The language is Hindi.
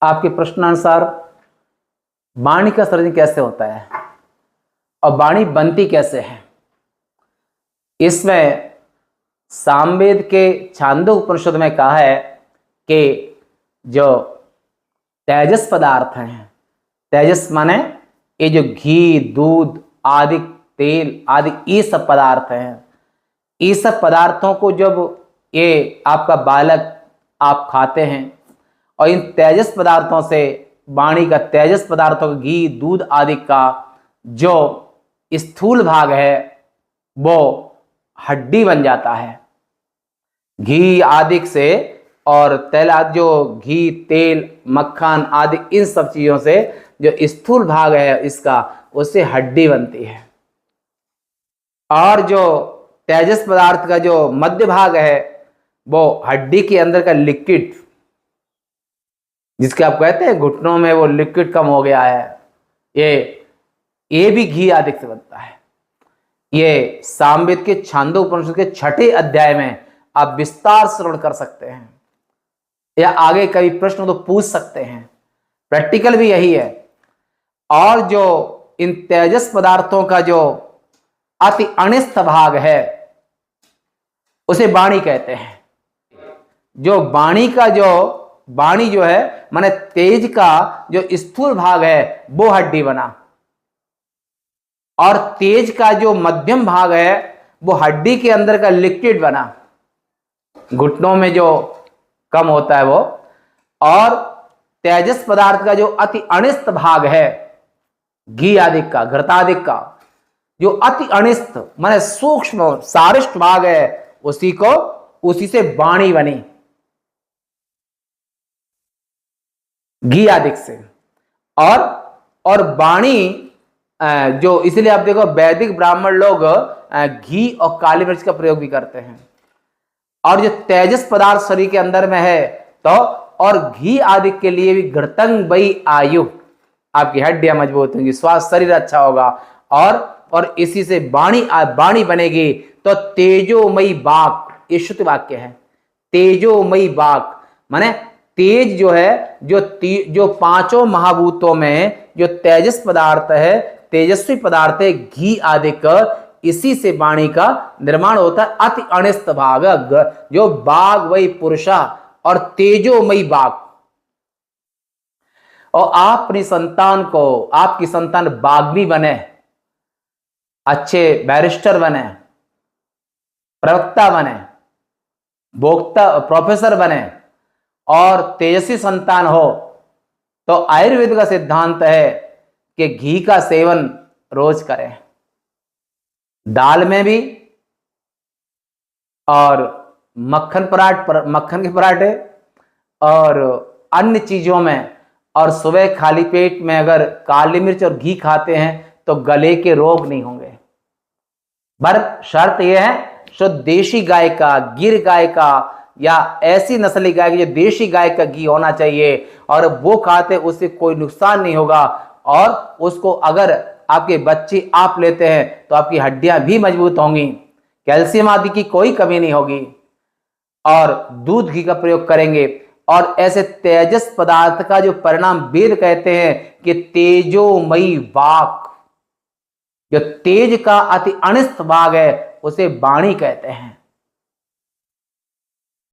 आपके प्रश्नानुसार वाणी का सृजन कैसे होता है और वाणी बनती कैसे है। इसमें सामवेद के छांदोग्य उपनिषद में कहा है कि जो तेजस पदार्थ हैं, तेजस माने ये जो घी, दूध आदि, तेल आदि ये सब पदार्थ हैं, ये सब पदार्थों को जब ये आपका बालक आप खाते हैं और इन तेजस पदार्थों से वाणी का, तेजस पदार्थों का, घी, दूध आदि का जो स्थूल भाग है वो हड्डी बन जाता है। घी आदि से और तेल आदि, जो घी, तेल, मक्खन आदि इन सब चीजों से जो स्थूल भाग है इसका, उससे हड्डी बनती है। और जो तेजस पदार्थ का जो मध्य भाग है वो हड्डी के अंदर का लिक्विड, जिसके आप कहते हैं घुटनों में वो लिक्विड कम हो गया है, ये भी घी आदि से बनता है। ये सामवेद के छांदोग्य उपनिषद के 6ठे अध्याय में आप विस्तार श्रवण कर सकते हैं, या आगे कभी प्रश्न तो पूछ सकते हैं। प्रैक्टिकल भी यही है। और जो इन तेजस पदार्थों का जो अति अनिष्ट भाग है उसे वाणी कहते हैं। जो वाणी का वाणी जो है माने तेज का जो स्थूल भाग है वो हड्डी बना, और तेज का जो मध्यम भाग है वो हड्डी के अंदर का लिक्विड बना, घुटनों में जो कम होता है वो। और तेजस पदार्थ का जो अति अनिष्ट भाग है, घी आदि का, घृतादिक का, जो अति अनिष्ट माने सूक्ष्म सारिष्ट भाग है, उसी से वाणी बनी, घी आदि से। और वाणी जो, इसलिए आप देखो वैदिक ब्राह्मण लोग घी और काली मिर्च का प्रयोग भी करते हैं। और जो तेजस पदार्थ शरीर के अंदर में है तो, और घी आदि के लिए भी घृतंग वही आयु, आपकी हड्डियां मजबूत होंगी, स्वास्थ्य शरीर अच्छा होगा। और इसी से वाणी बनेगी। तो तेजोमयी वाक, ये शुद्ध वाक्य है। तेजोमयी वाक माने तेज जो है, जो पांचों महाभूतों में जो तेजस पदार्थ है, तेजस्वी पदार्थ है, घी आदि का, इसी से वाणी का निर्माण होता है। अति अनिष्ट भाग, जो बाघ वही पुरुषा, और तेजोमयी बाघ। और आप अपनी संतान को, आपकी संतान बाग्मी बने, अच्छे बैरिस्टर बने, प्रवक्ता बने, वक्ता, प्रोफेसर बने और तेजस्वी संतान हो, तो आयुर्वेद का सिद्धांत है कि घी का सेवन रोज करें, दाल में भी, और मक्खन के पराठे और अन्य चीजों में। और सुबह खाली पेट में अगर काली मिर्च और घी खाते हैं तो गले के रोग नहीं होंगे। पर शर्त यह है, शुद्ध देशी गाय का, गिर गाय का, या ऐसी नस्ली गाय की जो देशी गाय का घी होना चाहिए, और वो खाते उससे कोई नुकसान नहीं होगा। और उसको अगर आपके बच्चे आप लेते हैं तो आपकी हड्डियां भी मजबूत होंगी, कैल्शियम आदि की कोई कमी नहीं होगी। और दूध घी का प्रयोग करेंगे। और ऐसे तेजस पदार्थ का जो परिणाम वेद कहते हैं कि तेजोमयी वाक, जो तेज का अति अनिष्ट भाग है उसे वाणी कहते हैं।